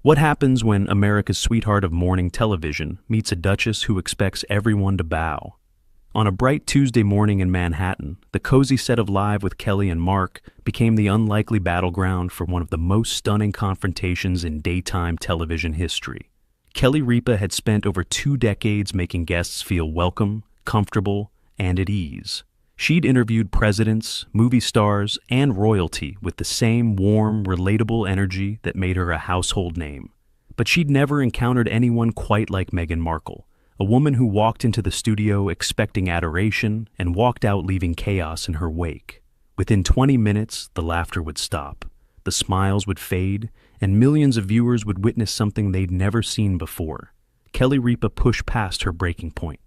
What happens when America's sweetheart of morning television meets a duchess who expects everyone to bow? On a bright Tuesday morning in Manhattan, the cozy set of Live with Kelly and Mark became the unlikely battleground for one of the most stunning confrontations in daytime television history. Kelly Ripa had spent over 2 decades making guests feel welcome, comfortable, and at ease. She'd interviewed presidents, movie stars, and royalty with the same warm, relatable energy that made her a household name. But she'd never encountered anyone quite like Meghan Markle, a woman who walked into the studio expecting adoration and walked out leaving chaos in her wake. Within 20 minutes, the laughter would stop, the smiles would fade, and millions of viewers would witness something they'd never seen before. Kelly Ripa pushed past her breaking point.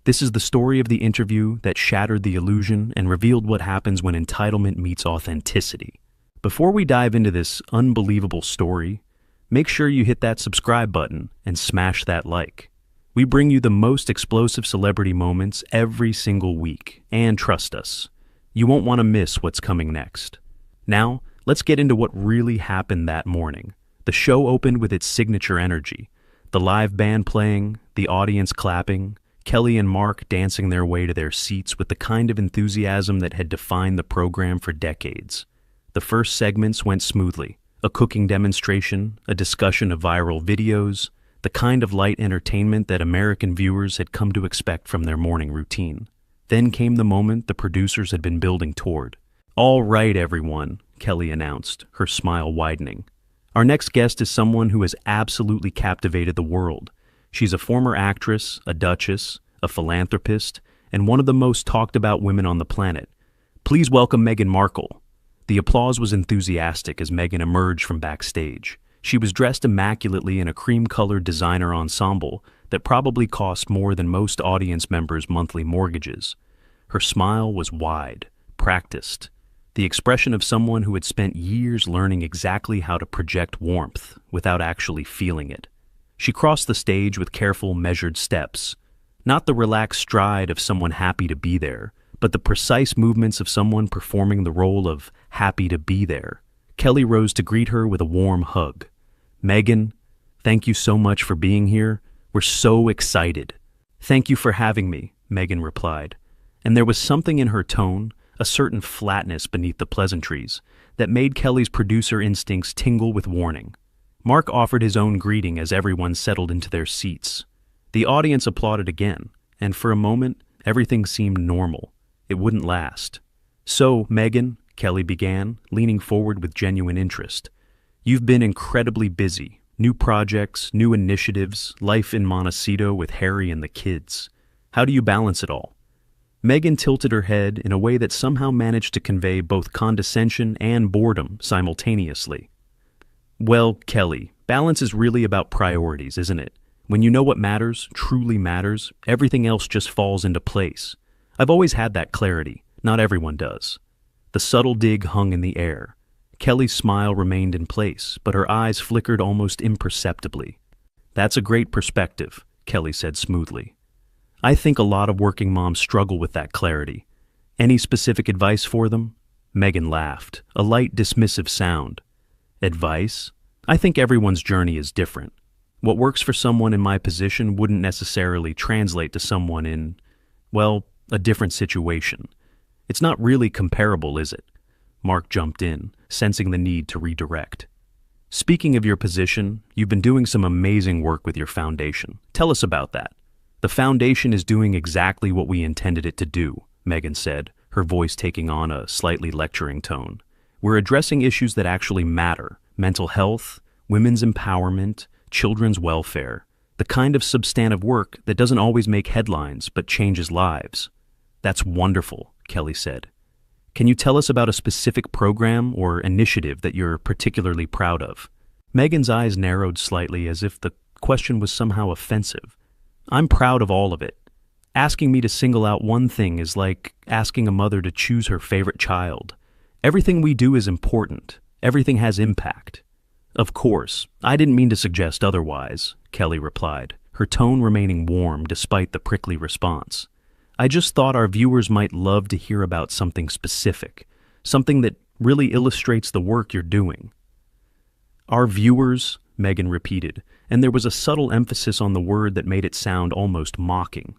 This is the story of the interview that shattered the illusion and revealed what happens when entitlement meets authenticity. Before we dive into this unbelievable story, make sure you hit that subscribe button and smash that like. We bring you the most explosive celebrity moments every single week, and trust us, you won't want to miss what's coming next. Now, let's get into what really happened that morning. The show opened with its signature energy, the live band playing, the audience clapping, Kelly and Mark dancing their way to their seats with the kind of enthusiasm that had defined the program for decades. The first segments went smoothly. A cooking demonstration, a discussion of viral videos, the kind of light entertainment that American viewers had come to expect from their morning routine. Then came the moment the producers had been building toward. "All right, everyone," Kelly announced, her smile widening. "Our next guest is someone who has absolutely captivated the world. She's a former actress, a duchess, a philanthropist, and one of the most talked about women on the planet. Please welcome Meghan Markle." The applause was enthusiastic as Meghan emerged from backstage. She was dressed immaculately in a cream-colored designer ensemble that probably cost more than most audience members' monthly mortgages. Her smile was wide, practiced, the expression of someone who had spent years learning exactly how to project warmth without actually feeling it. She crossed the stage with careful, measured steps, not the relaxed stride of someone happy to be there, but the precise movements of someone performing the role of happy to be there. Kelly rose to greet her with a warm hug. "Meghan, thank you so much for being here. We're so excited." "Thank you for having me," Meghan replied. And there was something in her tone, a certain flatness beneath the pleasantries, that made Kelly's producer instincts tingle with warning. Mark offered his own greeting as everyone settled into their seats. The audience applauded again, and for a moment, everything seemed normal. It wouldn't last. "So, Meghan," Kelly began, leaning forward with genuine interest, "you've been incredibly busy. New projects, new initiatives, life in Montecito with Harry and the kids. How do you balance it all?" Meghan tilted her head in a way that somehow managed to convey both condescension and boredom simultaneously. "Well, Kelly, balance is really about priorities, isn't it? When you know what matters, truly matters, everything else just falls into place. I've always had that clarity. Not everyone does." The subtle dig hung in the air. Kelly's smile remained in place, but her eyes flickered almost imperceptibly. "That's a great perspective," Kelly said smoothly. "I think a lot of working moms struggle with that clarity. Any specific advice for them?" Meghan laughed, a light dismissive sound. "Advice? I think everyone's journey is different. What works for someone in my position wouldn't necessarily translate to someone in, well, a different situation. It's not really comparable, is it?" Mark jumped in, sensing the need to redirect. "Speaking of your position, you've been doing some amazing work with your foundation. Tell us about that." "The foundation is doing exactly what we intended it to do," Meghan said, her voice taking on a slightly lecturing tone. "We're addressing issues that actually matter: mental health, women's empowerment, children's welfare, the kind of substantive work that doesn't always make headlines but changes lives." "That's wonderful," Kelly said. "Can you tell us about a specific program or initiative that you're particularly proud of?" Meghan's eyes narrowed slightly as if the question was somehow offensive. "I'm proud of all of it. Asking me to single out one thing is like asking a mother to choose her favorite child. Everything we do is important. Everything has impact." "Of course, I didn't mean to suggest otherwise," Kelly replied, her tone remaining warm despite the prickly response. "I just thought our viewers might love to hear about something specific, something that really illustrates the work you're doing." "Our viewers?" Meghan repeated, and there was a subtle emphasis on the word that made it sound almost mocking.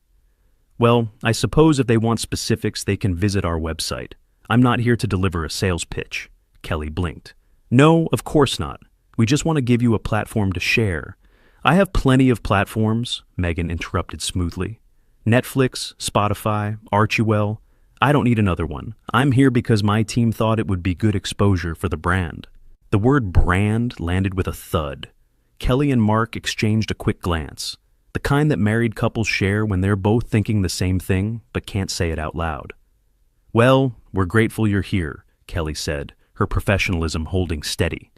Well, I suppose if they want specifics, they can visit our website. I'm not here to deliver a sales pitch. Kelly blinked. No, of course not. We just want to give you a platform to share. I have plenty of platforms, Meghan interrupted smoothly. Netflix, Spotify, Archewell. I don't need another one. I'm here because my team thought it would be good exposure for the brand. The word brand landed with a thud. Kelly and Mark exchanged a quick glance, the kind that married couples share when they're both thinking the same thing but can't say it out loud. Well, we're grateful you're here, Kelly said, her professionalism holding steady.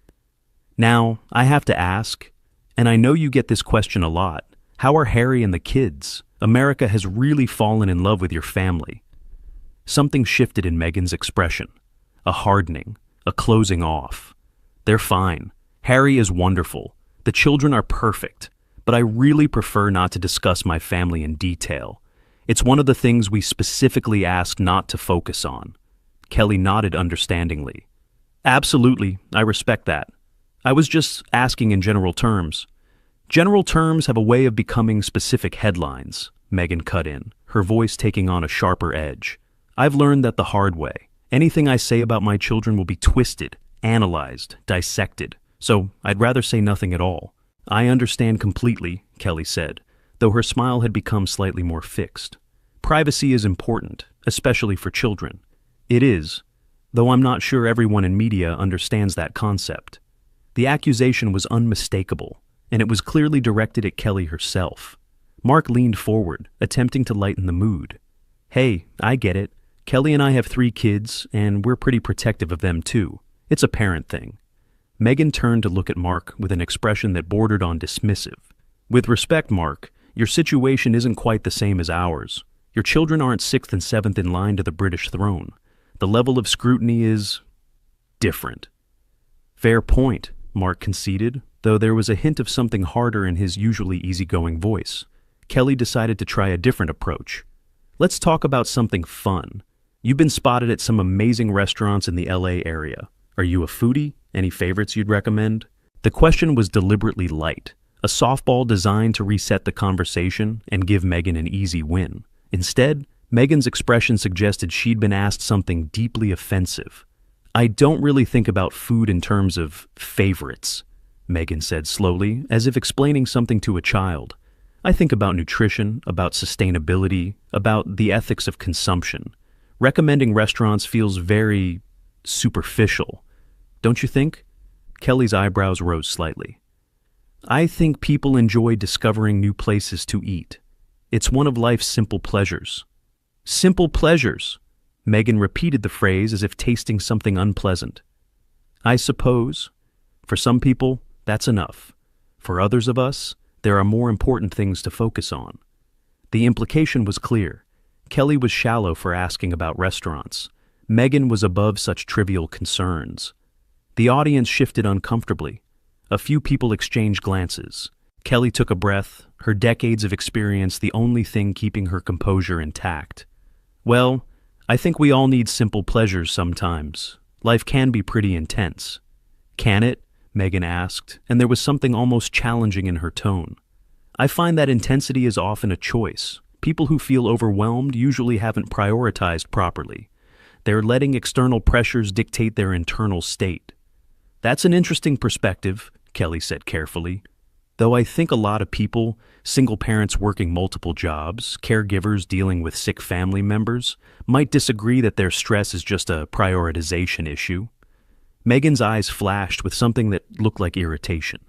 Now, I have to ask, and I know you get this question a lot, how are Harry and the kids? America has really fallen in love with your family. Something shifted in Meghan's expression. A hardening, a closing off. They're fine. Harry is wonderful. The children are perfect. But I really prefer not to discuss my family in detail. It's one of the things we specifically asked not to focus on. Kelly nodded understandingly. Absolutely, I respect that. I was just asking in general terms. General terms have a way of becoming specific headlines, Meghan cut in, her voice taking on a sharper edge. I've learned that the hard way. Anything I say about my children will be twisted, analyzed, dissected, so I'd rather say nothing at all. I understand completely, Kelly said, though her smile had become slightly more fixed. Privacy is important, especially for children. It is, though I'm not sure everyone in media understands that concept. The accusation was unmistakable, and it was clearly directed at Kelly herself. Mark leaned forward, attempting to lighten the mood. Hey, I get it. Kelly and I have 3 kids, and we're pretty protective of them too. It's a parent thing. Meghan turned to look at Mark with an expression that bordered on dismissive. With respect, Mark, your situation isn't quite the same as ours. Your children aren't 6th and 7th in line to the British throne. The level of scrutiny is different. Fair point, Mark conceded, though there was a hint of something harder in his usually easygoing voice. Kelly decided to try a different approach. Let's talk about something fun. You've been spotted at some amazing restaurants in the LA area. Are you a foodie? Any favorites you'd recommend? The question was deliberately light, a softball designed to reset the conversation and give Meghan an easy win. Instead, Meghan's expression suggested she'd been asked something deeply offensive. I don't really think about food in terms of favorites, Meghan said slowly, as if explaining something to a child. I think about nutrition, about sustainability, about the ethics of consumption. Recommending restaurants feels very superficial. Don't you think? Kelly's eyebrows rose slightly. I think people enjoy discovering new places to eat. It's one of life's simple pleasures. Simple pleasures. Meghan repeated the phrase as if tasting something unpleasant. I suppose. For some people, that's enough. For others of us, there are more important things to focus on. The implication was clear. Kelly was shallow for asking about restaurants. Meghan was above such trivial concerns. The audience shifted uncomfortably. A few people exchanged glances. Kelly took a breath, her decades of experience the only thing keeping her composure intact. Well, I think we all need simple pleasures sometimes. Life can be pretty intense. Can it? Meghan asked, and there was something almost challenging in her tone. I find that intensity is often a choice. People who feel overwhelmed usually haven't prioritized properly. They're letting external pressures dictate their internal state. That's an interesting perspective, Kelly said carefully. Though I think a lot of people, single parents working multiple jobs, caregivers dealing with sick family members, might disagree that their stress is just a prioritization issue. Meghan's eyes flashed with something that looked like irritation.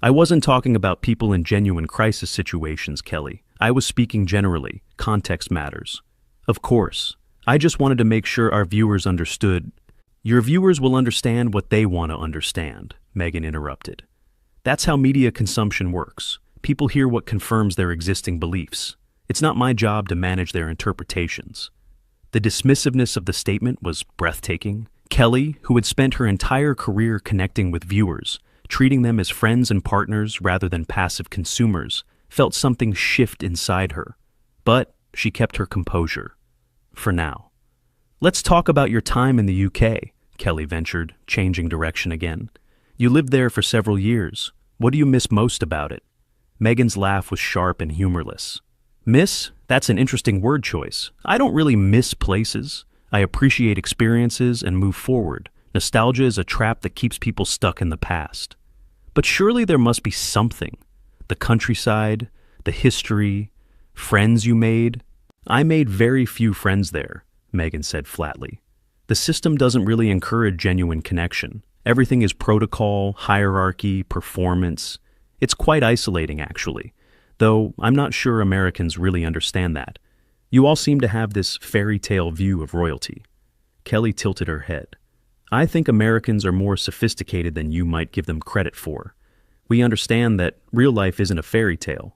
I wasn't talking about people in genuine crisis situations, Kelly. I was speaking generally. Context matters. Of course. I just wanted to make sure our viewers understood. Your viewers will understand what they want to understand, Meghan interrupted. That's how media consumption works. People hear what confirms their existing beliefs. It's not my job to manage their interpretations. The dismissiveness of the statement was breathtaking. Kelly, who had spent her entire career connecting with viewers, treating them as friends and partners rather than passive consumers, felt something shift inside her. But she kept her composure. For now. Let's talk about your time in the UK, Kelly ventured, changing direction again. You lived there for several years. What do you miss most about it? Meghan's laugh was sharp and humorless. Miss? That's an interesting word choice. I don't really miss places. I appreciate experiences and move forward. Nostalgia is a trap that keeps people stuck in the past. But surely there must be something. The countryside, the history, friends you made. I made very few friends there, Meghan said flatly. The system doesn't really encourage genuine connection. Everything is protocol, hierarchy, performance. It's quite isolating, actually, though I'm not sure Americans really understand that. You all seem to have this fairy tale view of royalty. Kelly tilted her head. I think Americans are more sophisticated than you might give them credit for. We understand that real life isn't a fairy tale.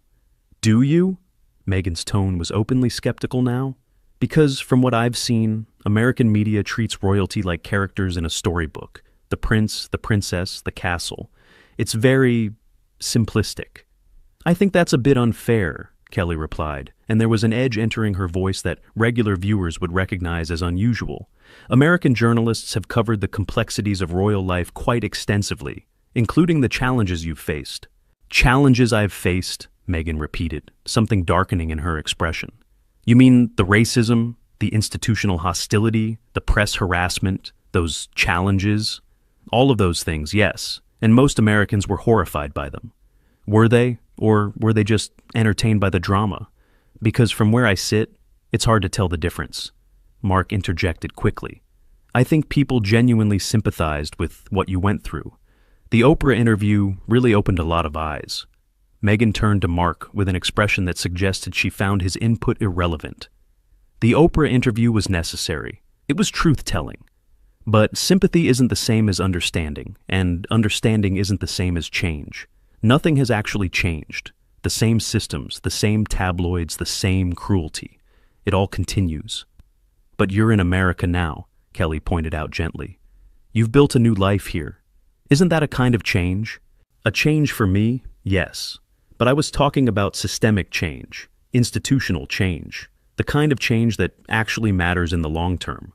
Do you? Meghan's tone was openly skeptical now. Because, from what I've seen, American media treats royalty like characters in a storybook. The prince, the princess, the castle. It's very simplistic. I think that's a bit unfair, Kelly replied, and there was an edge entering her voice that regular viewers would recognize as unusual. American journalists have covered the complexities of royal life quite extensively, including the challenges you've faced. Challenges I've faced, Meghan repeated, something darkening in her expression. You mean the racism, the institutional hostility, the press harassment, those challenges? All of those things, yes, and most Americans were horrified by them. Were they, or were they just entertained by the drama? Because from where I sit, it's hard to tell the difference. Mark interjected quickly. I think people genuinely sympathized with what you went through. The Oprah interview really opened a lot of eyes. Meghan turned to Mark with an expression that suggested she found his input irrelevant. The Oprah interview was necessary. It was truth-telling. But sympathy isn't the same as understanding, and understanding isn't the same as change. Nothing has actually changed. The same systems, the same tabloids, the same cruelty. It all continues. But you're in America now, Kelly pointed out gently. You've built a new life here. Isn't that a kind of change? A change for me, yes. But I was talking about systemic change, institutional change, the kind of change that actually matters in the long term.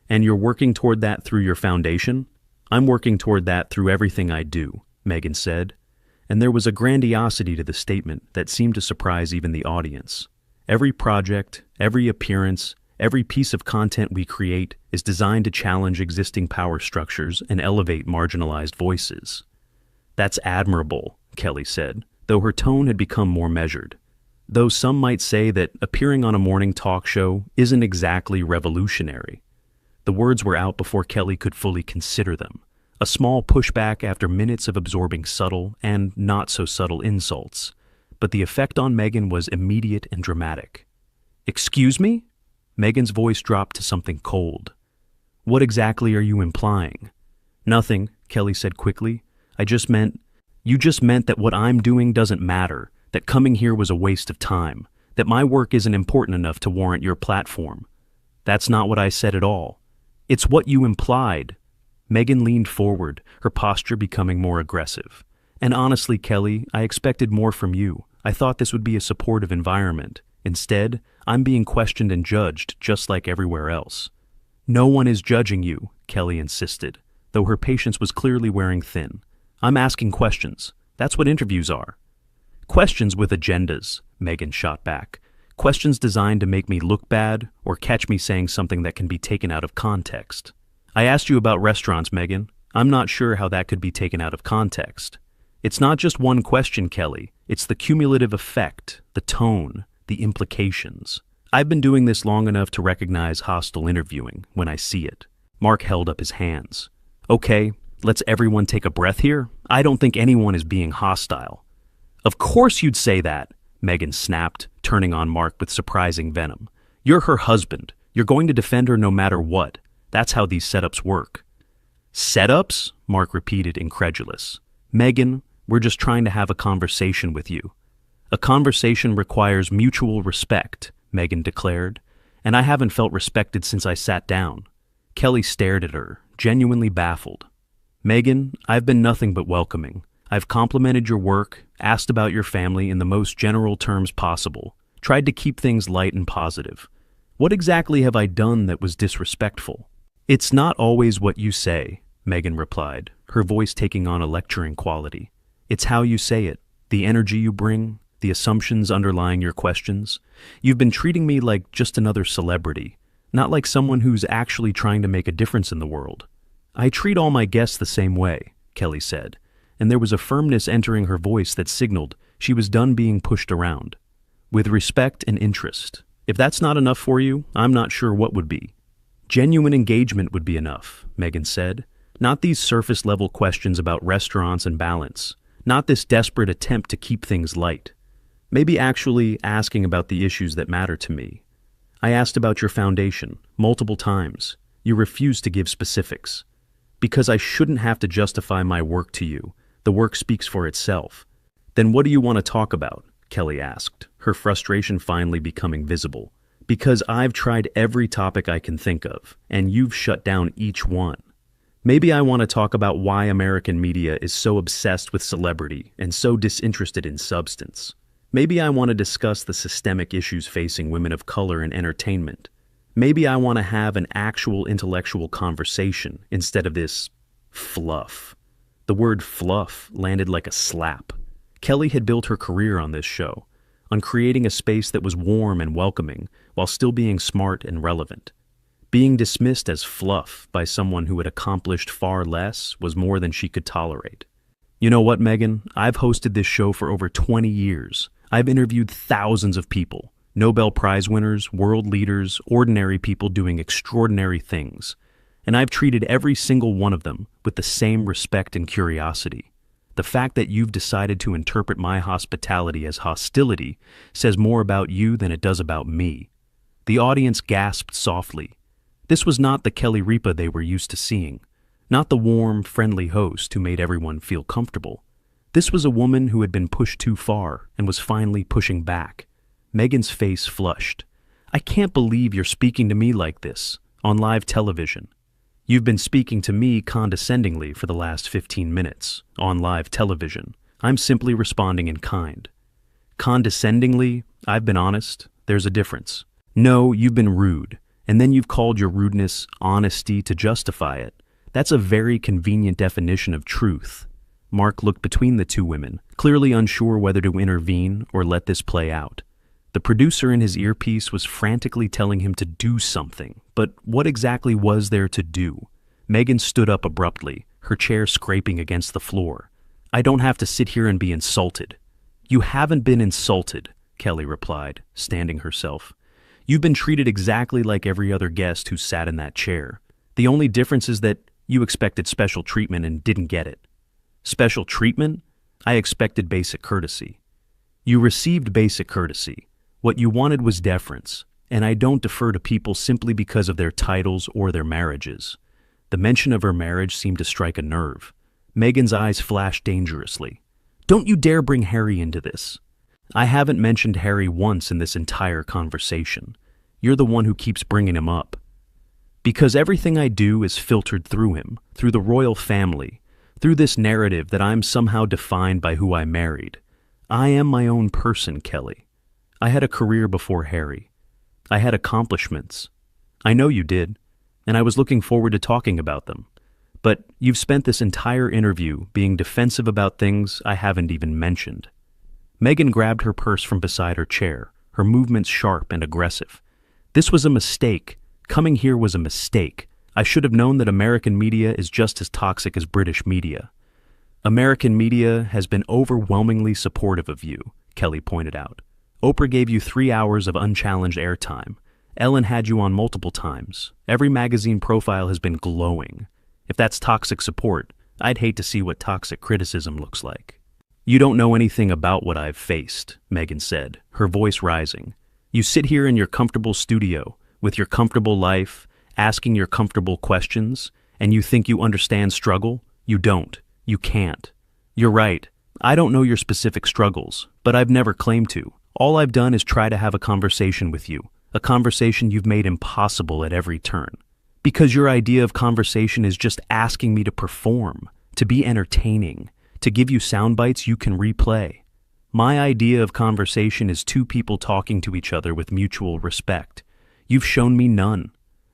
And you're working toward that through your foundation? I'm working toward that through everything I do, Meghan said. And there was a grandiosity to the statement that seemed to surprise even the audience. Every project, every appearance, every piece of content we create is designed to challenge existing power structures and elevate marginalized voices. That's admirable, Kelly said, though her tone had become more measured. Though some might say that appearing on a morning talk show isn't exactly revolutionary. The words were out before Kelly could fully consider them. A small pushback after minutes of absorbing subtle and not-so-subtle insults. But the effect on Meghan was immediate and dramatic. Excuse me? Meghan's voice dropped to something cold. What exactly are you implying? Nothing, Kelly said quickly. You just meant that what I'm doing doesn't matter, that coming here was a waste of time, that my work isn't important enough to warrant your platform. That's not what I said at all. It's what you implied. Meghan leaned forward, her posture becoming more aggressive. And honestly, Kelly, I expected more from you. I thought this would be a supportive environment. Instead, I'm being questioned and judged just like everywhere else. No one is judging you, Kelly insisted, though her patience was clearly wearing thin. I'm asking questions. That's what interviews are. Questions with agendas, Meghan shot back. Questions designed to make me look bad or catch me saying something that can be taken out of context. I asked you about restaurants, Meghan. I'm not sure how that could be taken out of context. It's not just one question, Kelly. It's the cumulative effect, the tone, the implications. I've been doing this long enough to recognize hostile interviewing when I see it. Mark held up his hands. Okay, let's everyone take a breath here. I don't think anyone is being hostile. Of course you'd say that, Meghan snapped, turning on Mark with surprising venom. You're her husband. You're going to defend her no matter what. That's how these setups work. Setups? Mark repeated, incredulous. Meghan, we're just trying to have a conversation with you. A conversation requires mutual respect, Meghan declared, and I haven't felt respected since I sat down. Kelly stared at her, genuinely baffled. Meghan, I've been nothing but welcoming. I've complimented your work, asked about your family in the most general terms possible, tried to keep things light and positive. What exactly have I done that was disrespectful? It's not always what you say, Meghan replied, her voice taking on a lecturing quality. It's how you say it, the energy you bring, the assumptions underlying your questions. You've been treating me like just another celebrity, not like someone who's actually trying to make a difference in the world. I treat all my guests the same way, Kelly said, and there was a firmness entering her voice that signaled she was done being pushed around. With respect and interest. If that's not enough for you, I'm not sure what would be. Genuine engagement would be enough, Meghan said. Not these surface-level questions about restaurants and balance. Not this desperate attempt to keep things light. Maybe actually asking about the issues that matter to me. I asked about your foundation, multiple times. You refused to give specifics. Because I shouldn't have to justify my work to you. The work speaks for itself. Then what do you want to talk about? Kelly asked, her frustration finally becoming visible. Because I've tried every topic I can think of, and you've shut down each one. Maybe I want to talk about why American media is so obsessed with celebrity and so disinterested in substance. Maybe I want to discuss the systemic issues facing women of color in entertainment. Maybe I want to have an actual intellectual conversation instead of this fluff. The word fluff landed like a slap. Kelly had built her career on this show, on creating a space that was warm and welcoming while still being smart and relevant. Being dismissed as fluff by someone who had accomplished far less was more than she could tolerate. You know what, Meghan? I've hosted this show for over 20 years. I've interviewed thousands of people, Nobel Prize winners, world leaders, ordinary people doing extraordinary things. And I've treated every single one of them with the same respect and curiosity. The fact that you've decided to interpret my hospitality as hostility says more about you than it does about me. The audience gasped softly. This was not the Kelly Ripa they were used to seeing, not the warm, friendly host who made everyone feel comfortable. This was a woman who had been pushed too far and was finally pushing back. Meghan's face flushed. I can't believe you're speaking to me like this, on live television. You've been speaking to me condescendingly for the last 15 minutes, on live television. I'm simply responding in kind. Condescendingly, I've been honest, there's a difference. No, you've been rude, and then you've called your rudeness honesty to justify it. That's a very convenient definition of truth. Mark looked between the two women, clearly unsure whether to intervene or let this play out. The producer in his earpiece was frantically telling him to do something, but what exactly was there to do? Meghan stood up abruptly, her chair scraping against the floor. I don't have to sit here and be insulted. You haven't been insulted, Kelly replied, standing herself. You've been treated exactly like every other guest who sat in that chair. The only difference is that you expected special treatment and didn't get it. Special treatment? I expected basic courtesy. You received basic courtesy. What you wanted was deference, and I don't defer to people simply because of their titles or their marriages. The mention of her marriage seemed to strike a nerve. Meghan's eyes flashed dangerously. Don't you dare bring Harry into this. I haven't mentioned Harry once in this entire conversation. You're the one who keeps bringing him up. Because everything I do is filtered through him, through the royal family, through this narrative that I'm somehow defined by who I married. I am my own person, Kelly. I had a career before Harry. I had accomplishments. I know you did, and I was looking forward to talking about them. But you've spent this entire interview being defensive about things I haven't even mentioned. Meghan grabbed her purse from beside her chair, her movements sharp and aggressive. This was a mistake. Coming here was a mistake. I should have known that American media is just as toxic as British media. American media has been overwhelmingly supportive of you, Kelly pointed out. Oprah gave you 3 hours of unchallenged airtime. Ellen had you on multiple times. Every magazine profile has been glowing. If that's toxic support, I'd hate to see what toxic criticism looks like. You don't know anything about what I've faced, Meghan said, her voice rising. You sit here in your comfortable studio, with your comfortable life, asking your comfortable questions, and you think you understand struggle? You don't. You can't. You're right. I don't know your specific struggles, but I've never claimed to. All I've done is try to have a conversation with you, a conversation you've made impossible at every turn. Because your idea of conversation is just asking me to perform, to be entertaining, to give you sound bites you can replay. My idea of conversation is two people talking to each other with mutual respect. You've shown me none.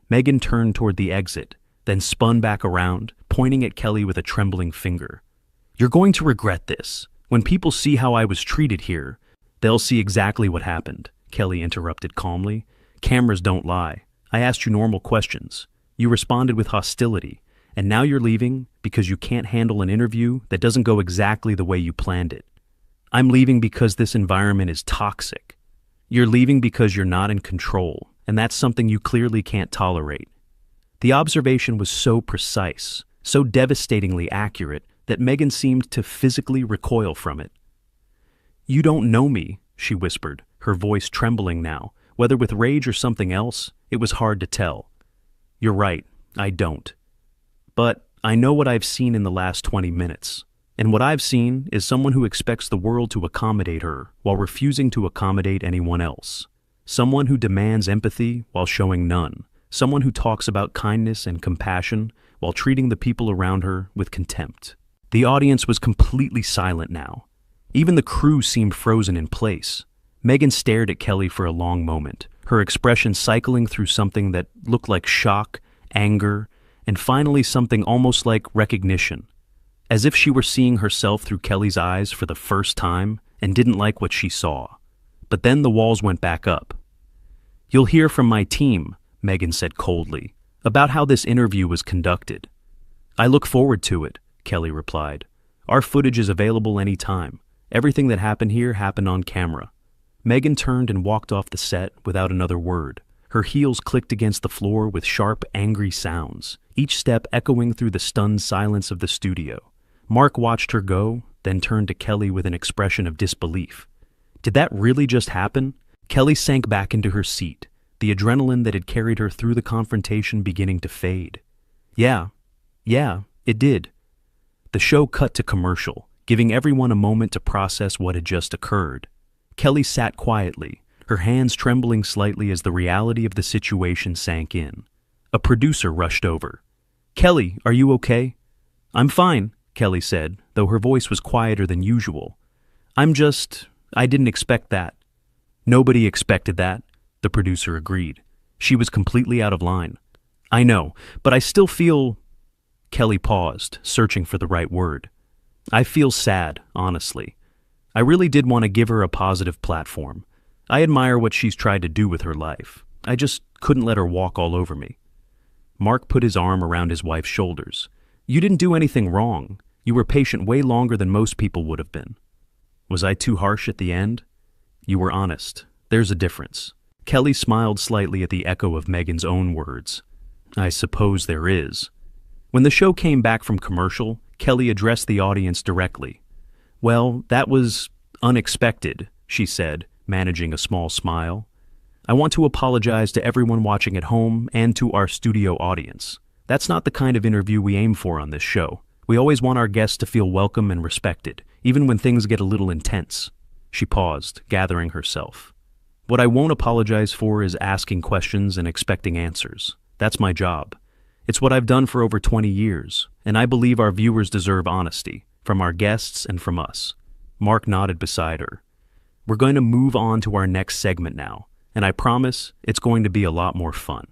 Meghan turned toward the exit, then spun back around, pointing at Kelly with a trembling finger. You're going to regret this. When people see how I was treated here, they'll see exactly what happened, Kelly interrupted calmly. Cameras don't lie. I asked you normal questions. You responded with hostility, and now you're leaving because you can't handle an interview that doesn't go exactly the way you planned it. I'm leaving because this environment is toxic. You're leaving because you're not in control, and that's something you clearly can't tolerate. The observation was so precise, so devastatingly accurate, that Meghan seemed to physically recoil from it. You don't know me, she whispered, her voice trembling now. Whether with rage or something else, it was hard to tell. You're right, I don't. But I know what I've seen in the last 20 minutes. And what I've seen is someone who expects the world to accommodate her while refusing to accommodate anyone else. Someone who demands empathy while showing none. Someone who talks about kindness and compassion while treating the people around her with contempt. The audience was completely silent now. Even the crew seemed frozen in place. Meghan stared at Kelly for a long moment, her expression cycling through something that looked like shock, anger, and finally something almost like recognition. As if she were seeing herself through Kelly's eyes for the first time and didn't like what she saw. But then the walls went back up. You'll hear from my team, Meghan said coldly, about how this interview was conducted. I look forward to it, Kelly replied. Our footage is available anytime. Everything that happened here happened on camera. Meghan turned and walked off the set without another word. Her heels clicked against the floor with sharp, angry sounds, each step echoing through the stunned silence of the studio. Mark watched her go, then turned to Kelly with an expression of disbelief. Did that really just happen? Kelly sank back into her seat, the adrenaline that had carried her through the confrontation beginning to fade. Yeah, it did. The show cut to commercial, giving everyone a moment to process what had just occurred. Kelly sat quietly, her hands trembling slightly as the reality of the situation sank in. A producer rushed over. Kelly, are you okay? I'm fine, Kelly said, though her voice was quieter than usual. I didn't expect that. Nobody expected that, the producer agreed. She was completely out of line. I know, but I still feel... Kelly paused, searching for the right word. I feel sad, honestly. I really did want to give her a positive platform. I admire what she's tried to do with her life. I just couldn't let her walk all over me. Mark put his arm around his wife's shoulders. You didn't do anything wrong. You were patient way longer than most people would have been. Was I too harsh at the end? You were honest. There's a difference. Kelly smiled slightly at the echo of Meghan's own words. I suppose there is. When the show came back from commercial, Kelly addressed the audience directly. Well, that was unexpected, she said, managing a small smile. I want to apologize to everyone watching at home and to our studio audience. That's not the kind of interview we aim for on this show. We always want our guests to feel welcome and respected, even when things get a little intense. She paused, gathering herself. What I won't apologize for is asking questions and expecting answers. That's my job. It's what I've done for over 20 years, and I believe our viewers deserve honesty, from our guests and from us. Mark nodded beside her. We're going to move on to our next segment now, and I promise it's going to be a lot more fun.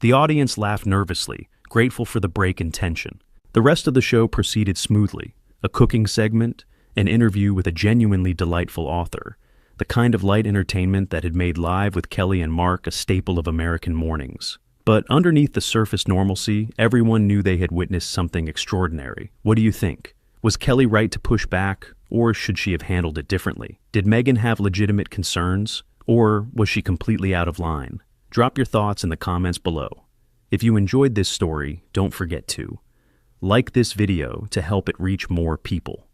The audience laughed nervously, grateful for the break in tension. The rest of the show proceeded smoothly. A cooking segment, an interview with a genuinely delightful author, the kind of light entertainment that had made Live with Kelly and Mark a staple of American mornings. But underneath the surface normalcy, everyone knew they had witnessed something extraordinary. What do you think? Was Kelly right to push back, or should she have handled it differently? Did Meghan have legitimate concerns, or was she completely out of line? Drop your thoughts in the comments below. If you enjoyed this story, don't forget to like this video to help it reach more people.